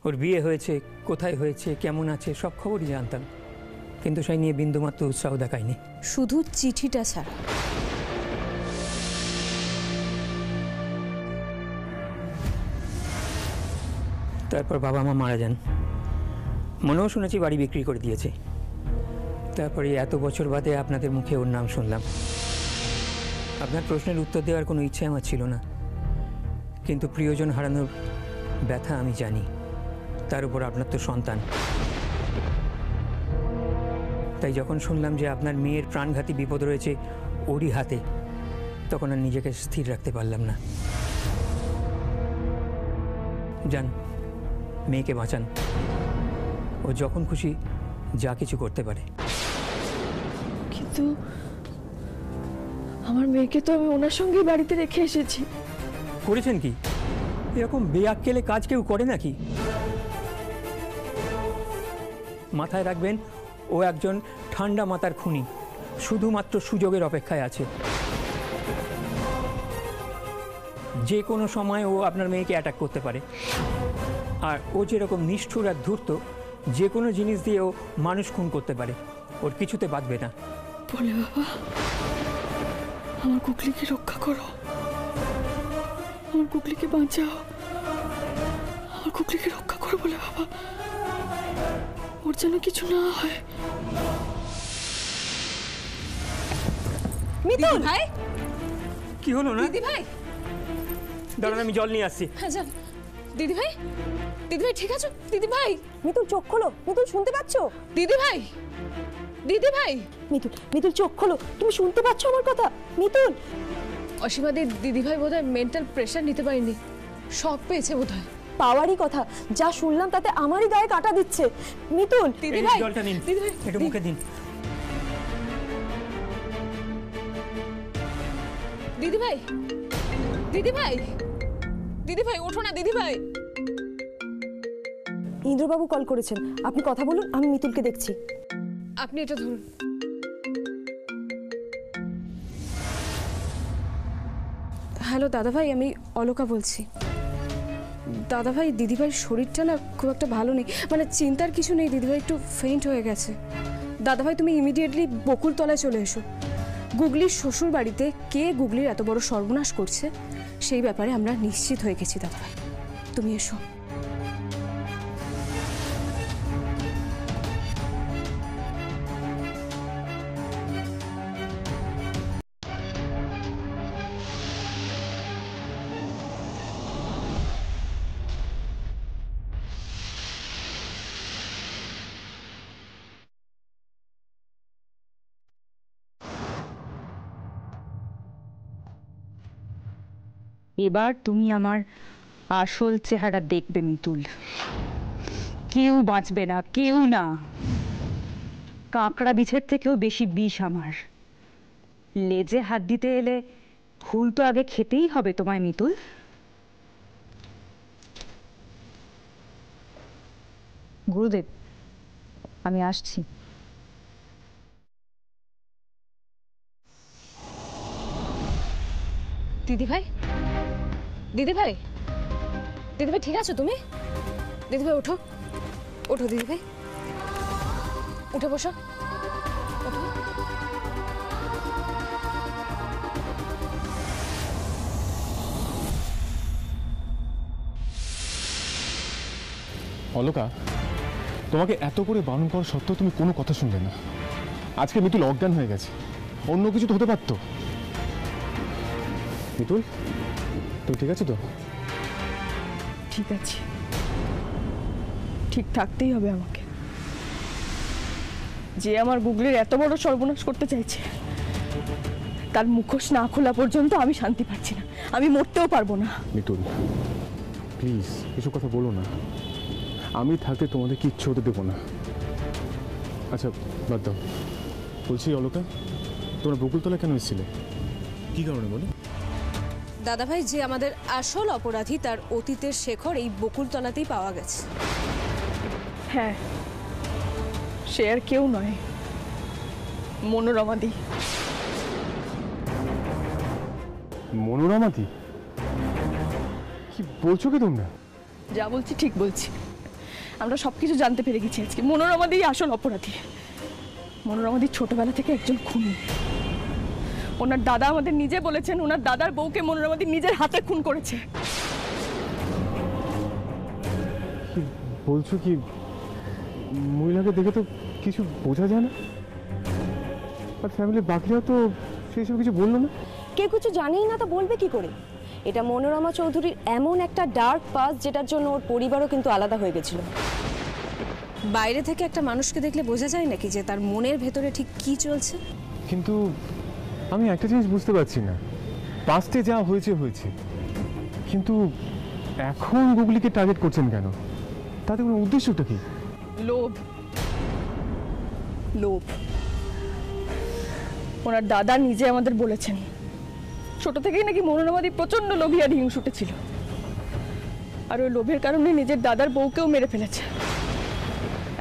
ওর বিয়ে হয়েছে, কোথায় হয়েছে, কেমন আছে সব খবরই জানতাম, কিন্তু সেই নিয়ে বিন্দুমাত্র উৎসাহ দেখায়নি। শুধু চিঠিটা ছাড়া। তারপর বাবা মা মারা যান, মনেও শুনেছি বাড়ি বিক্রি করে দিয়েছে। তারপরে এত বছর বাদে আপনাদের মুখে ওর নাম শুনলাম। আপনার প্রশ্নের উত্তর দেওয়ার কোনো ইচ্ছে আমার ছিল না, কিন্তু প্রিয়জন হারানোর ব্যথা আমি জানি। তার উপর আপনার তো সন্তান। তাই যখন শুনলাম যে আপনার মেয়ের প্রাণঘাতী বিপদ রয়েছে ওরই হাতে, তখন আর নিজেকে স্থির রাখতে পারলাম না। যান, মেয়েকে বাঁচান। ও যখন খুশি যা কিছু করতে পারে। কিন্তু আমার মেয়েকে তো আমি ওনার সঙ্গেই বাড়িতে রেখে এসেছি। করেছেন কি? এরকম বেআক্কেলে কাজ কেউ করে নাকি? মাথায় রাখবেন, ও একজন ঠান্ডা মাথার খুনি, শুধুমাত্র সুযোগের অপেক্ষায় আছে। যে কোনো সময় ও আপনার মেয়েকে অ্যাটাক করতে পারে। আর ও যেরকম নিষ্ঠুর আর ধূর্ত, যে কোনো জিনিস দিয়ে ও মানুষ খুন করতে পারে। ওর কিছুতে বাঁধবে না। বলে বাবা, আমার কুকলিকে রক্ষা করো, আমার কুকলিকে বাঁচাও, আমার কুকলিকে রক্ষা করো বলে বাবা, ওর যেন কিছু না হয়। মিতুল ভাই, কি হলো না? দিদি ভাই দাঁড়ান, আমি জল নিয়ে আসছি। হ্যাঁ যান। দিদি ভাই, দিদি ভাই ঠিক আছে? দিদি ভাই, মিতুল চোখ খোলো। মিতুল শুনতে পাচ্ছ? দিদি ভাই, দিদি ভাই। মিতুল, মিতুল চোখ খোলো, তুমি শুনতে পাচ্ছ আমার কথা? মিতুল। অসীমা দিদি ভাই বোধহয় মেন্টাল প্রেশার নিতে পারেনি, শক পেয়েছে বোধহয়। পাওয়ারই কথা, যা শুনলাম তাতে আমারই গায়ে কাটা দিচ্ছে। মিতুল, দিদি ভাই জলটা নিন, দিদি ভাই একটু মুখে দিন। দিদি ভাই, দিদি ভাই, দিদি ভাই ওঠো না দিদি ভাই। ইন্দ্রবাবু কল করেছেন, আপনি কথা বলুন, আমি মিতুলকে দেখছি। আপনি এটা ধরুন। হ্যালো দাদা ভাই, আমি অলোকা বলছি। দাদা ভাই, দিদিভাইয়ের শরীরটা না খুব একটা ভালো নেই, মানে চিন্তার কিছু নেই, দিদিভাই একটু ফেইন্ট হয়ে গেছে। দাদা ভাই তুমি ইমিডিয়েটলি বকুলতলায় চলে এসো। গুগলির শ্বশুর বাড়িতে কে গুগলির এত বড় সর্বনাশ করছে সেই ব্যাপারে আমরা নিশ্চিত হয়ে গেছি। দাদা ভাই তুমি এসো। এবার তুমি আমার আসল চেহারা দেখবে মিতুল। কেউ বাঁচবে না, কেউ না। কাঁকড়া বিছের থেকেও বেশি বিষ আমার। লেজে হাত দিতে এলে ফুল তো আগে খেতেই হবে তোমায় মিতুল। গুরুদেব, আমি আসছি। দিদি ভাই, দিদি ভাই, দিদি ভাই ঠিক আছো তুমি? দিদি ভাই ওঠো, ওঠো দিদি ভাই, উঠে বসো। অলোকা, তোমাকে এত করে বারণ করা সত্ত্বেও তুমি কোনো কথা শুনলে না। আজকে মিতুল অজ্ঞান হয়ে গেছে, অন্য কিছু তো হতে পারতো। মিতুল, তুমি ঠিক আছে তো? ঠিক আছে, ঠিক থাকতেই হবে আমাকে। যে আমার গুগলের এত বড় সর্বনাশ করতে চাইছে, তার মুখোশ না খোলা পর্যন্ত আমি শান্তি পাচ্ছি না, আমি মরতেও পারবো না। মিতুল প্লিজ এসব কথা বলো না, আমি থাকতে তোমাদের কিচ্ছু হতে দেবো না। আচ্ছা বাদ দাও, বলছি অলোকা, তোমরা বকুলতলা কেন এসেছিলে, কি কারণে বলো? দাদা ভাই, যে আমাদের আসল অপরাধী তার অতীতের শেখর এই বকুলতলাতেই পাওয়া গেছে। হ্যাঁ, সে আর কেউ নয়, মনোরমাদি। মনোরমাদি? কি বলছো কি তোমরা? যা বলছি ঠিক বলছি, আমরা সবকিছু জানতে পেরে গেছি আজকে। মনোরমাদিই আসল অপরাধী। মনোরমাদি ছোটবেলা থেকে একজন খুনি। ওনার দাদা আমাদের নিজে বলেছেন ওনার দাদার বউকে মনোরমাদি নিজের হাতে খুন করেছে। কি বলছো কি? মহিলাকে দেখে তো কিছু বোঝা যায় না, আর ফ্যামিলির বাকিরাও তো সেই সব কিছু বললো না। কেউ কিছু জানেই না তো বলবে কি করে? এটা মনোরমা চৌধুরীর এমন একটা ডার্ক পাস্ট যেটার জন্য ওর পরিবারও কিন্তু আলাদা হয়ে গেছিল। বাইরে থেকে একটা মানুষকে দেখলে বোঝা যায় নাকি যে তার মনের ভেতরে ঠিক কি চলছে? কিন্তু আমি একটা জিনিস বুঝতে পারছি না, পাস্টে যা হয়েছে হয়েছে, কিন্তু এখন গুগলিকে টার্গেট করছেন কেন? তাতে কোনো উদ্দেশ্যটা কি? লোভ। লোভ। ওনার দাদা নিজে আমাদের বলেছেন ছোট থেকেই নাকি মনোরমাদি প্রচন্ড লোভী আর হিংসুটে ছিল, আর ওই লোভের কারণে নিজের দাদার বউকেও মেরে ফেলেছে।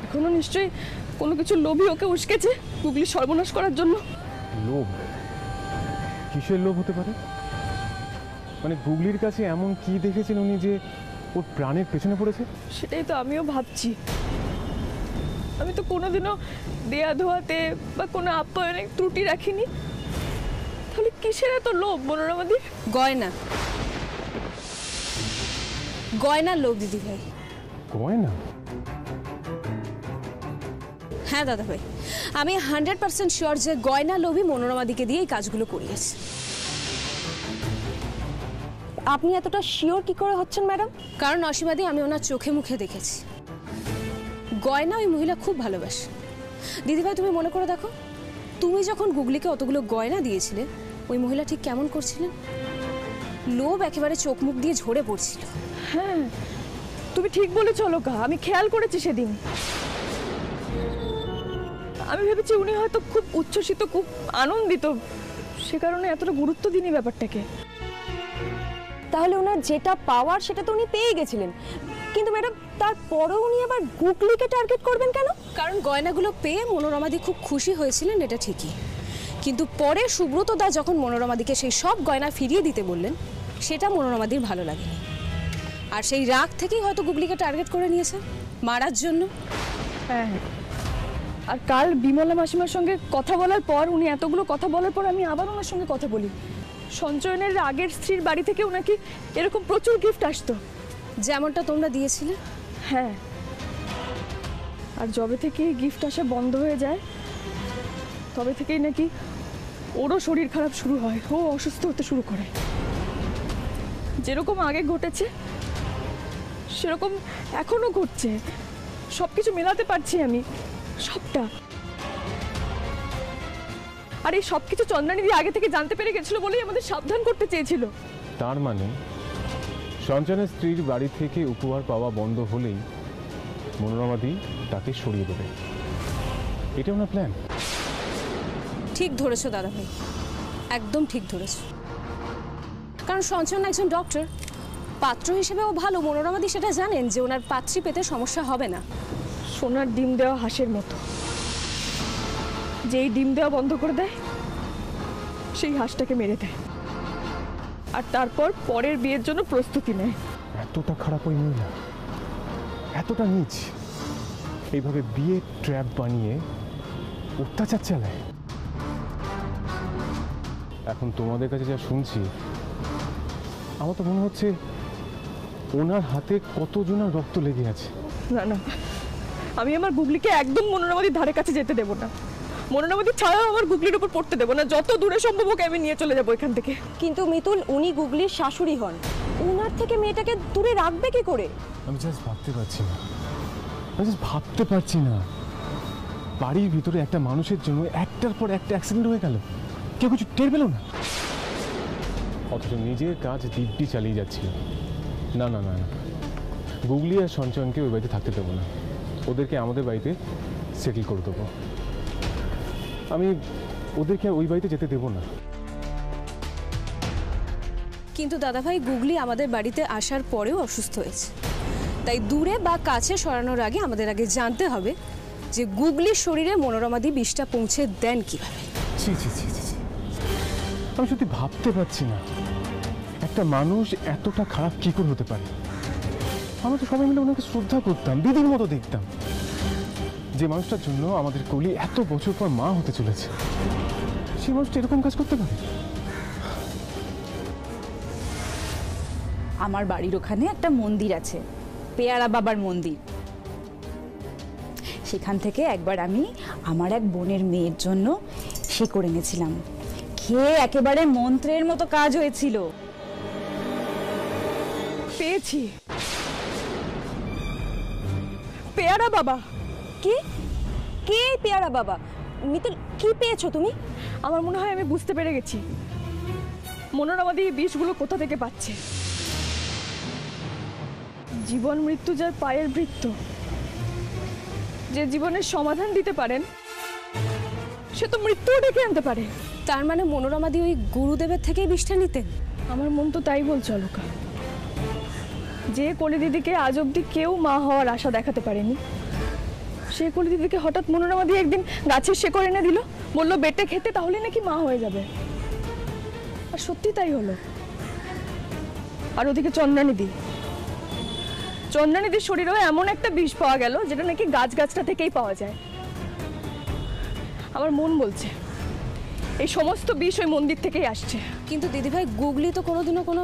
এখনো নিশ্চয়ই কোনো কিছু লোভী ওকে উস্কেছে গুগলি সর্বনাশ করার জন্য। লোভ? কিসের লোভ হতে পারে? মানে গুগলির কাছে এমন কি দেখেছেন উনি যে ওর প্রাণের পেছনে পড়েছে? সেটাই তো আমিও ভাবছি। আমি তো কোনোদিনও দেয়া ধোয়াতে বা কোনো আপ্যায়নে ত্রুটি রাখিনি, তাহলে কিসের এত লোভ মনোরমাদির? গয়না, গয়নার লোভ দিদি ভাই। গয়না? হ্যাঁ দাদা ভাই, আমি 100% শিওর যে গয়না লোভী মনোরমাদিকে দিয়ে এই কাজগুলো করিয়েছে। আপনি এতটা শিওর কি করে হচ্ছেন ম্যাডাম? কারণ অসীমাদি আমি ওনার চোখে মুখে দেখেছি গয়না ওই মহিলা খুব ভালোবাসে। দিদিভাই তুমি মনে করে দেখো, তুমি যখন গুগলিকে অতগুলো গয়না দিয়েছিলে ওই মহিলা ঠিক কেমন করছিলেন? লোভ একেবারে চোখ মুখ দিয়ে ঝরে পড়ছিল। হ্যাঁ তুমি ঠিক বলেছ লোকা, আমি খেয়াল করেছি সেদিন। আমি ভেবেছি উনি হয়তো খুব উচ্ছ্বসিত, খুব আনন্দিত, সে কারণে এতটা গুরুত্ব দিনই ব্যাপারটাকে। তাহলে ওনার যেটা পাওয়ার সেটা তো উনি পেয়ে গেছিলেন, কিন্তু ম্যাডাম তারপরেও উনি আবার গুগলিকে টার্গেট করবেন কেন? কারণ গয়নাগুলো পেয়ে মনোরমাদি খুব খুশি হয়েছিলেন, এটা ঠিকই, কিন্তু পরে সুব্রত দা যখন মনোরমাদিকে সেই সব গয়না ফিরিয়ে দিতে বললেন সেটা মনোরমাদির ভালো লাগেনি, আর সেই রাগ থেকেই হয়তো গুগলিকে টার্গেট করে নিয়েছে মারার জন্য। হ্যাঁ, আর কাল বিমলা মাসিমার সঙ্গে কথা বলার পর, উনি এতগুলো কথা বলার পর আমি আবার ওনার সঙ্গে কথা বলি। সঞ্চয়নের আগের স্ত্রীর বাড়ি থেকে ওনাকে এরকম প্রচুর গিফট আসতো, যেমনটা তোমরা দিয়েছিলে। হ্যাঁ, আর যবে থেকে গিফট আসা বন্ধ হয়ে যায় তবে থেকেই নাকি ওরও শরীর খারাপ শুরু হয়, ও অসুস্থ হতে শুরু করে। যেরকম আগে ঘটেছে সেরকম এখনো ঘটছে। সবকিছু মেলাতে পারছি আমি, সবটা। আর এই সবকিছু চন্দ্রানিদি আগে থেকে জানতে পেরে গেছিল বলেই আমাদের সাবধান করতে চেয়েছিল। তার মানে সঞ্জনের স্ত্রীর বাড়ি থেকে উপহার পাওয়া বন্ধ হলেই মনোরমাদি তাকে সরিয়ে দেবে, এটা ওনার প্ল্যান। ঠিক ধরেছো দাদা ভাই, একদম ঠিক ধরেছো। কারণ সঞ্চয়ন একজন ডক্টর, পাত্র হিসেবে ও ভালো। মনোরমাদি সেটা জানেন যে ওনার পাত্রী পেতে সমস্যা হবে না। সোনার ডিম দেওয়া হাঁসের মতো, যেই ডিম দেওয়া বন্ধ করে দেয় সেই হাঁসটাকে মেরে দেয়, আর তারপর পরের বিয়ের জন্য প্রস্তুতি নেয়। এতটা খারাপ ওই মহিলা, এতটা নীচ, এইভাবে বিয়ে ট্র্যাপ বানিয়ে অত্যাচার চালায়। এখন তোমাদের কাছে যা শুনছি আমার তো মনে হচ্ছে ওনার হাতে কতজনের রক্ত লেগে আছে। না না, আমি আমার গুগলিকে একদম মনোরমাদির ধারে কাছে যেতে দেবো না। মনোরমাদি ছাড়াও আমার গুগলির উপর পড়তে দেবো না। যত দূরে সম্ভব ওকে আমি নিয়ে চলে যাবো এখান থেকে। কিন্তু মিতুল, উনি গুগলির শাশুড়ি হন, উনার থেকে মেয়েটাকে দূরে রাখবে কি করে? আমি জাস্ট ভাবতে পারছি না, বাড়ির ভিতরে একটা মানুষের জন্য একটার পর একটা অ্যাক্সিডেন্ট হয়ে গেল, কেউ কিছু টের পেল না, অথচ নিজের কাজ দিব্যি চালিয়ে যাচ্ছিল। না না না না, গুগলি আর সঞ্চয়নকে ওই বাড়িতে থাকতে দেবো না, ওদেরকে আমাদের বাড়িতে সেটেল করে দেবো। আমি ওদেরকে আর ওই বাড়িতে যেতে দেবো না। কিন্তু দাদাভাই, গুগলি আমাদের বাড়িতে আসার পরেও অসুস্থ হয়েছে, তাই দূরে বা কাছে সরানোর আগে আমাদের আগে জানতে হবে যে গুগলির শরীরে মনোরমাদি বিষটা পৌঁছে দেন কিভাবে। ছি ছি ছি ছি, আমি সত্যি ভাবতে পারছি না একটা মানুষ এতটা খারাপ কি করে হতে পারে। আমরা তো সবাই মিলে ওনাকে শ্রদ্ধা করতাম, দিদির মতো দেখতাম। যে মানুষটার জন্য আমাদের কলি এত বছর পর মা হতে চলেছে, সেই মানুষটা এরকম কাজ করতে পারে? আমার বাড়ির ওখানে একটা মন্দির আছে, পেয়ারা বাবার মন্দির। সেখান থেকে একবার আমি আমার এক বোনের মেয়ের জন্য শিকড় এনেছিলাম, খেয়ে একেবারে মন্ত্রের মতো কাজ হয়েছিল। পেয়েছি, পেয়ারা বাবা। কি? কে এই পেয়ারা বাবা? মিতুল, কি পেয়েছো তুমি? আমার মনে হয় আমি বুঝতে পেরে গেছি মনোরমাদি এই বিষগুলো কোথা থেকে পাচ্ছে। জীবন মৃত্যু যার পায়ের বৃত্ত, যে জীবনের সমাধান দিতে পারেন, সে তো মৃত্যুও ডেকে আনতে পারে। তার মানে মনোরমাদি ওই গুরুদেবের থেকেই বিষটা নিতেন? আমার মন তো তাই বলছে অলকা। যে কলি দিদিকে আজ অব্দি কেউ মা হওয়ার আশা দেখাতে পারেনি, সে কলি দিদিকে হঠাৎ মনোরমাদি একদিন গাছের শেকড় এনে দিল, বললো বেটে খেতে, তাহলে নাকি মা হয়ে যাবে। আর সত্যি তাই হলো। আর ওদিকে চন্দ্রানিধির শরীরেও এমন একটা বিষ পাওয়া গেল যেটা নাকি গাছটা থেকেই পাওয়া যায়। আমার মন বলছে এই সমস্ত বিষ ওই মন্দির থেকেই আসছে। কিন্তু দিদিভাই, গুগলি তো কোনোদিনও কোনো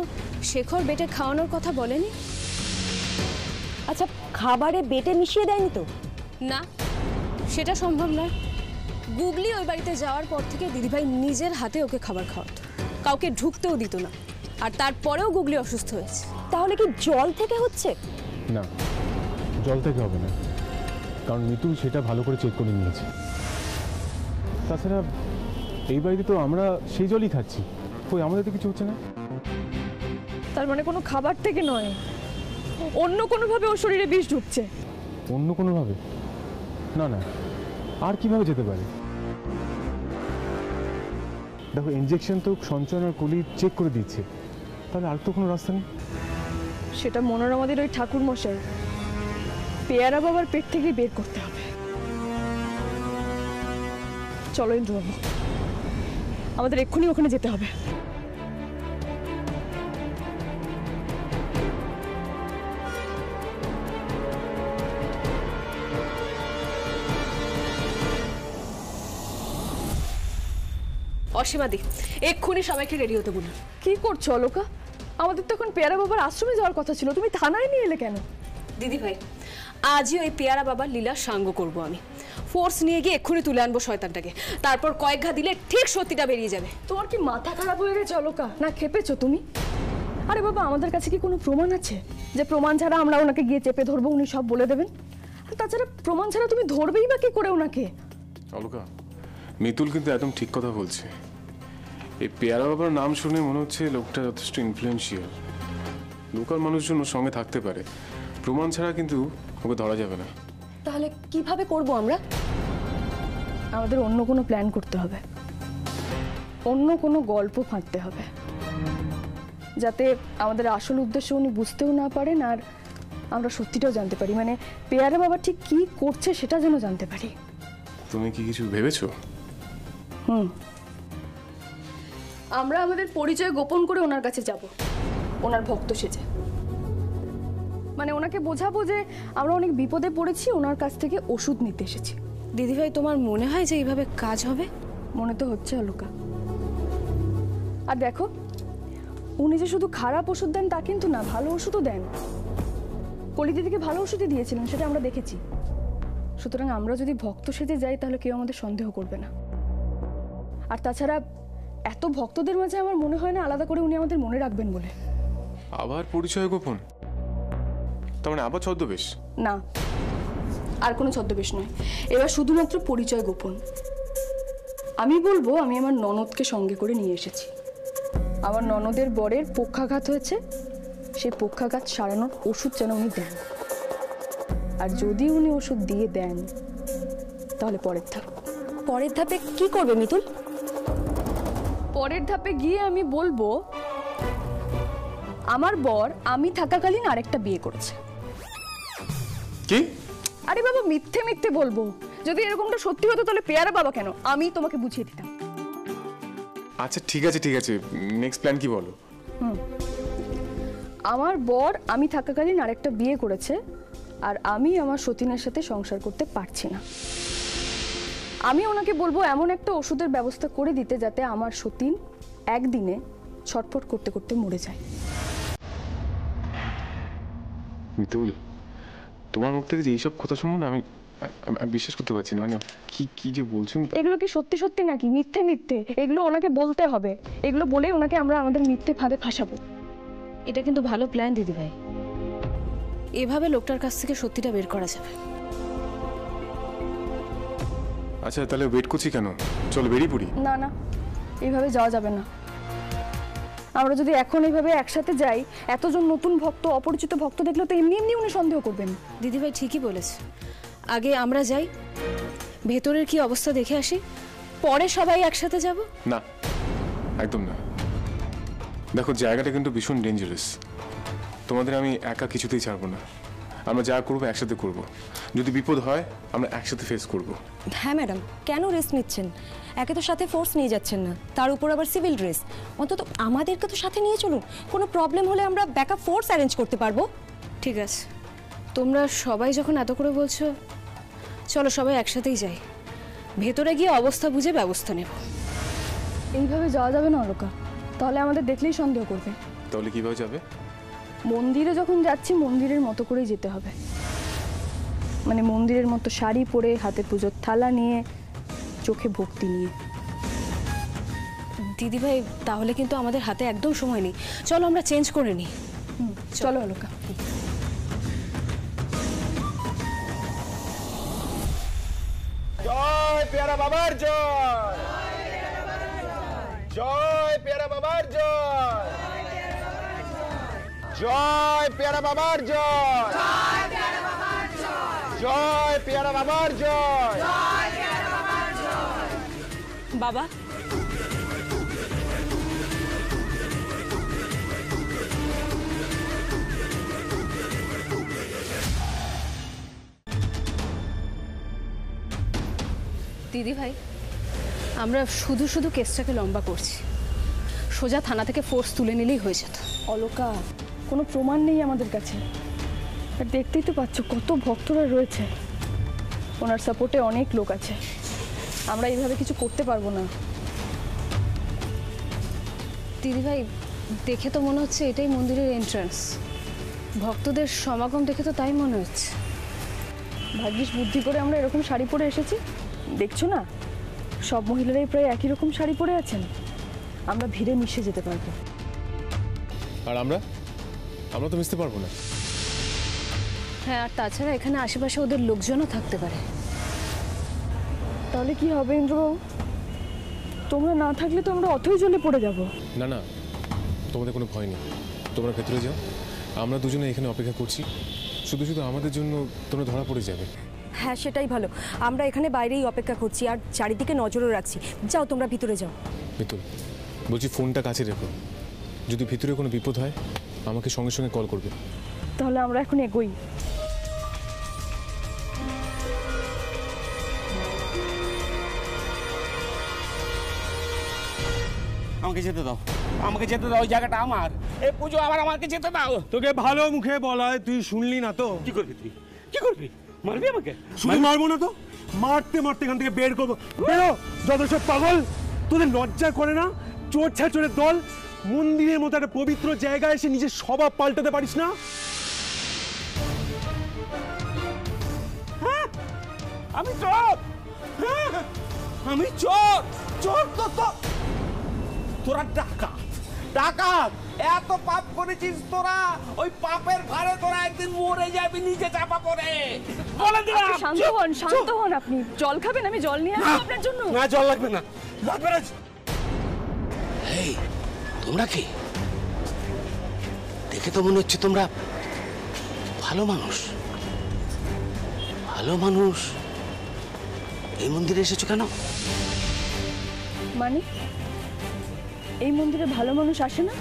শেখর বেটে খাওয়ানোর কথা বলেনি। আচ্ছা, খাবারে বেটে মিশিয়ে দেয়নি তো? না, সেটা সম্ভব নয়। গুগলি ওই বাড়িতে যাওয়ার পর থেকে দিদিভাই নিজের হাতে ওকে খাবার খাওয়াতো, কাউকে ঢুকতেও দিত না। আর তারপরেও গুগলি অসুস্থ হয়েছে। তাহলে কি জল থেকে হচ্ছে? না, জল থেকে হবে না, কারণ মিতুল সেটা ভালো করে চেক করে নিয়েছে। তাছাড়া এই বাড়িতে তো আমরা সেই জলই খাচ্ছি, কই আমাদের তো কিছু হচ্ছে না। তার মানে কোনো খাবার থেকে নয়, অন্য কোনোভাবে ওর শরীরে বিষ ঢুকছে। অন্য কোনোভাবে? না না, আর কিভাবে যেতে পারে? দেখো, ইনজেকশন তো সঞ্চয়ন আর কলি চেক করে দিচ্ছে, তাহলে আর তো কোনো রাস্তা নেই। সেটা মনোরমাদের ওই ঠাকুর মশাই পেয়ারা বাবার পেট থেকে বের করতে হবে। চলো ইন্দ্রবাবু, আমাদের এক্ষুনি ওখানে যেতে হবে। অসীমাদি, এক্ষুনি সবাইকে রেডি হতে বলুন। কি করছো অলকা? আমাদের তো এখন পেয়ারা বাবার আশ্রমে যাওয়ার কথা ছিল, তুমি থানায় নিয়ে এলে কেন? দিদিভাই, আজই ওই পেয়ারা বাবার লীলা সাঙ্গ করব আমি। ফোর্স নিয়ে গিয়ে এক্ষুনি তুলে আনবো শয়তানটাকে, তারপর কয়েক ঘা দিলে ঠিক সত্যিটা বেরিয়ে যাবে। তোমার কি মাথা খারাপ হয়ে গেছে অলকা? না খেপেছো তুমি? আরে বাবা, আমাদের কাছে কি কোনো প্রমাণ আছে যে প্রমাণ ছাড়া আমরা ওনাকে গিয়ে চেপে ধরবো, উনি সব বলে দেবেন? আর তাছাড়া প্রমাণ ছাড়া তুমি ধরবেই বা কি করে ওনাকে? অলকা, মিতুল কিন্তু একদম ঠিক কথা বলছে। এই পেয়ারা বাবার নাম শুনে মনে হচ্ছে লোকটা যথেষ্ট ইনফ্লুয়েন্সিয়াল। লোকাল মানুষজন ওর সঙ্গে থাকতে পারে, প্রমাণ ছাড়া কিন্তু ওকে ধরা যাবে না। তাহলে কিভাবে করব আমরা? আমাদের অন্য কোনো প্ল্যান করতে হবে, অন্য কোনো গল্প ফাঁদতে হবে, যাতে আমাদের আসল উদ্দেশ্য উনি বুঝতেও না পারেন আর আমরা সত্যিটাও জানতে পারি। মানে পেয়ারা বাবা ঠিক কি করছে সেটা যেন জানতে পারি। তুমি কি কিছু ভেবেছো? আমরা আমাদের পরিচয় গোপন করে ওনার কাছে যাব, ওনার ভক্ত সেজে। মানে ওনাকে বোঝাবো যে আমরা অনেক বিপদে পড়েছি, ওনার কাছ থেকে ওষুধ নিতে এসেছি। দিদিভাই, তোমার মনে হয় যে এইভাবে কাজ হবে? মনে তো হচ্ছে অলকা। আর দেখো, উনি যে শুধু খারাপ ওষুধ দেন তা কিন্তু না, ভালো ওষুধও দেন। কলি দিদিকে ভালো ওষুধই দিয়েছিলেন, সেটা আমরা দেখেছি। সুতরাং আমরা যদি ভক্ত সেজে যাই তাহলে কেউ আমাদের সন্দেহ করবে না। আর তাছাড়া এত ভক্তদের মাঝে আমার মনে হয় না আলাদা করে উনি আমাদের মনে রাখবেন বলে। আবার পরিচয় গোপন? তার মানে আবার ছদ্মবেশ? না, আর কোনো ছদ্মবেশ নয়, এবার শুধুমাত্র পরিচয় গোপন। আমি বলবো আমি আমার ননদকে সঙ্গে করে নিয়ে এসেছি। আমার ননদের বরের পক্ষাঘাত হয়েছে, সেই পক্ষাঘাত সারানোর ওষুধ যেন উনি দেন। আর যদি উনি ওষুধ দিয়ে দেন তাহলে পরের ধাপে কি করবে মিতুল? পরের ধাপে গিয়ে আমি বলবো আমার বর আমি থাকাকালীন আরেকটা বিয়ে করেছে। কি? আরে বাবা, মিথ্যে মিথ্যে বলবো। যদি এরকমটা সত্যি হতো তাহলে পেয়ারা বাবা কেন, আমি তোমাকে বুঝিয়ে দিতাম। আচ্ছা ঠিক আছে, নেক্সট প্ল্যান কি বলো? আমার বর আমি থাকাকালীন আরেকটা বিয়ে করেছে, আর আমি আমার সতীনের সাথে সংসার করতে পারছি না। আমি ওনাকে বলবো এমন একটা ওষুধের ব্যবস্থা করে দিতে যাতে আমার সতীন একদিনে ছটফট করতে করতে মরে যায়। মিতুল, তোমার মুখ থেকে যে এইসব কথা শুনুন আমি বিশ্বাস করতে পারছি না। মানে কি কি যে বলছো। এগুলো কি সত্যি সত্যি নাকি মিথ্যে মিথ্যে? এগুলো ওনাকে বলতে হবে, এগুলো বলে ওনাকে আমরা আমাদের মিথ্যে ফাঁদে ফাঁসাবো। এটা কিন্তু ভালো প্ল্যান দিদিভাই, এভাবে লোকটার কাছ থেকে সত্যিটা বের করা যাবে। আচ্ছা তাহলে ওয়েট করছি কেন, চলো বেরিয়ে পড়ি। না না, এইভাবে যাওয়া যাবে না। আমরা যদি এখন এইভাবে একসাথে যাই, এতজন নতুন ভক্ত, অপরিচিত ভক্ত দেখলে তো এমনি এমনি উনি সন্দেহ করবেন। দিদিভাই ঠিকই বলেছে, আগে আমরা যাই, ভেতরের কি অবস্থা দেখে আসি, পরে সবাই একসাথে যাব। না, একদম না। দেখো জায়গাটা কিন্তু ভীষণ ডেঞ্জারাস, তোমাদের আমি একা কিছুতেই ছাড়বো না। আমরা যা করবো একসাথে করব, যদি বিপদ হয় আমরা একসাথে ফেস করব। হ্যাঁ ম্যাডাম, কেন রিস্ক নিচ্ছেন? একে তো সাথে ফোর্স নিয়ে যাচ্ছেন না, তার উপর আবার সিভিল ড্রেস। অন্তত আমাদেরকে তো সাথে নিয়ে চলুন, কোনো প্রবলেম হলে আমরা ব্যাকআপ ফোর্স অ্যারেঞ্জ করতে পারবো। ঠিক আছে, তোমরা সবাই যখন এত করে বলছো, চলো সবাই একসাথেই যাই, ভেতরে গিয়ে অবস্থা বুঝে ব্যবস্থা নেব। এইভাবে যাওয়া যাবে না অলোকা, তাহলে আমাদের দেখলেই সন্দেহ করবে। তাহলে কিভাবে যাবে? মন্দিরে যখন যাচ্ছি মন্দিরের মতো করেই যেতে হবে, মানে মন্দিরের মতো শাড়ি পরে, হাতে পুজোর থালা নিয়ে, চোখে ভক্তি নিয়ে। দিদিভাই তাহলে কিন্তু আমাদের হাতে একদম সময় নেই, চলো আমরা চেঞ্জ করে নিই। চলো অলোকা। জয় পেয়ারা বাবার জয়, জয় পেয়ারা বাবার জয়, জয় পেয়ারা বাবার জয়, জয় পেয়ারা বাবার জয়। বাবা দিদিভাই, আমরা শুধু শুধু কেসটাকে লম্বা করছি, সোজা থানা থেকে ফোর্স তুলে নিলেই হয়ে যেত। অলোকা, কোনো প্রমাণ নেই আমাদের কাছে, আর দেখতেই তো পাচ্ছ কত ভক্তরা রয়েছে, ওনার সাপোর্টে অনেক লোক আছে, আমরা এইভাবে কিছু করতে পারবো না। দিদিভাই দেখে তো মনে হচ্ছে এটাই মন্দিরের এন্ট্রান্স, ভক্তদের সমাগম দেখে তো তাই মনে হচ্ছে। ভাগ্যিস বুদ্ধি করে আমরা এরকম শাড়ি পরে এসেছি, দেখছো না সব মহিলারাই প্রায় একই রকম শাড়ি পরে আছেন, আমরা ভিড়ে মিশে যেতে পারবো। আর আমরা তো মিশতে পারবো না। হ্যাঁ, আর তাছাড়া এখানে আশেপাশে ওদের লোকজনও থাকতে পারে। তাহলে কি হবে ইন্দ্রবাবু? তোমরা না থাকলে তো আমরা অথই জলে পড়ে যাব। না না, তোমাদের কোনো ভয় নেই, তোমরা ভেতরে যাও, আমরা দুজনে এখানে অপেক্ষা করছি, শুধু শুধু আমাদের জন্য তোমরা ধরা পড়ে যাবে। হ্যাঁ সেটাই ভালো, আমরা এখানে বাইরেই অপেক্ষা করছি আর চারিদিকে নজরও রাখছি। যাও তোমরা ভিতরে যাও। মিতুল বলছি, ফোনটা কাছে রেখো, যদি ভিতরে কোনো বিপদ হয় আমাকে সঙ্গে সঙ্গে কল করবে। তাহলে আমরা এখন এগোই। আমাকে যেতে দাও, আমাকে যেতে দাও, ওই জায়গাটা আমার, এই পুজো আমার, আমাকে যেতে দাও। তোকে ভালো মুখে বলা হয়, তুই শুনলি না তো? কি করবি তুই, কি করবি? মারবি আমাকে? শুধু মারবো না তো, মারতে মারতে এখান থেকে বের করবো। বেরো যত সব পাগল, তোদের লজ্জা করে না? চোর ছাচোরের দল, মন্দিরের মতো একটা পবিত্র জায়গায় এসে নিজের স্বভাব পাল্টাতে পারিস না? হ্যাঁ, আমি চোর, হ্যাঁ, আমি চোর, চোর তো তোরা ডাকাত, ডাকাত, এত পাপ করেছিস তোরা, ওই পাপের ভারে তোরা একদিন মরে যাবি নিজে চাপা পড়ে, বলে দিলাম। শান্ত হন, শান্ত হন। আপনি জল খাবেন? আমি জল নিয়ে আসবো আপনার জন্য। না, জল লাগবে না, লাগবে না। এই তোমরা কি? দেখে তো মনে হচ্ছে তোমরা ভালো মানুষ, ভালো মানুষ। এই মন্দিরে এসেছো কেন? মানে এই মন্দিরে ভালো মানুষ আসে না?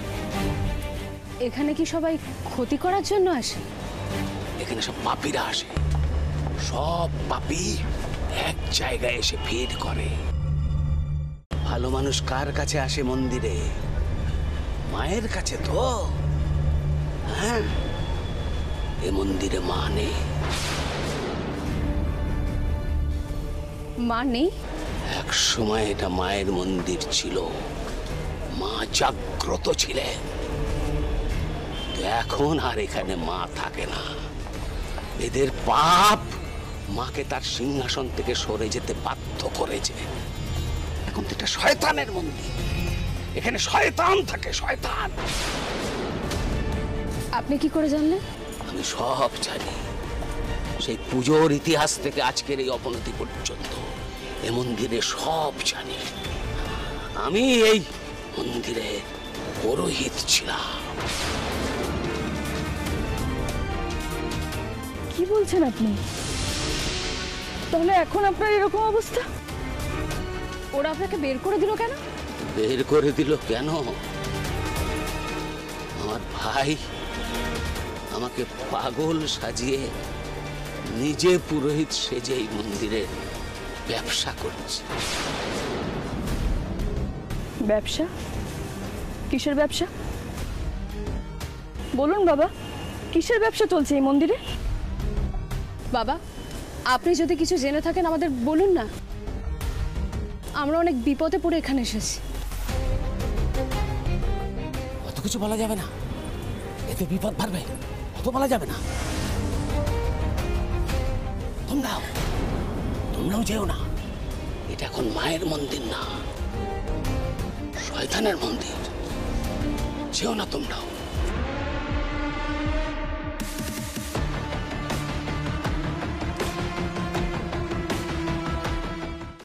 এখানে কি সবাই ক্ষতি করার জন্য আসে? এখানে সব পাপীরা আসে, সব পাপী এক জায়গায় এসে ভিড় করে। ভালো মানুষ কার কাছে আসে মন্দিরে? মায়ের কাছে তো। হ্যাঁ, এ মন্দিরে মা নেই। মা নেই? এক সময় এটা মায়ের মন্দির ছিল, মা জাগ্রত ছিলেন। এখন আর এখানে মা থাকে না। এদের পাপ মাকে তার সিংহাসন থেকে সরে যেতে বাধ্য করেছে। এখন তো এটা শয়তানের মন্দির, এখানে শয়তান থাকে, শয়তান। আপনি কি করে জানলেন? আমি সব জানি, সেই পুজোর ইতিহাস থেকে আজকের এই অবনতি পর্যন্ত এ মন্দিরে সব জানি। আমি এই মন্দিরে পুরোহিত ছিলাম। কি বলছেন আপনি? তাহলে এখন আপনার এরকম অবস্থা? ওরা আপনাকে বের করে দিল কেন? বের করে দিল কেন? আমার ভাই আমাকে পাগল সাজিয়ে নিজে পুরোহিত সেজে এই মন্দিরে ব্যবসা করছে। ব্যবসা? কিসের ব্যবসা? বলুন বাবা, কিসের ব্যবসা চলছে এই মন্দিরে? বাবা, আপনি যদি কিছু জেনে থাকেন আমাদের বলুন না। আমরা অনেক বিপদে পড়ে এখানে এসেছি। অত কিছু বলা যাবে না, এতে বিপদ বাড়বে, অত বলা যাবে না। তোমরাও যেও না। এটা এখন মায়ের মন্দির না, শয়তানের মন্দির। যেও না তোমরাও।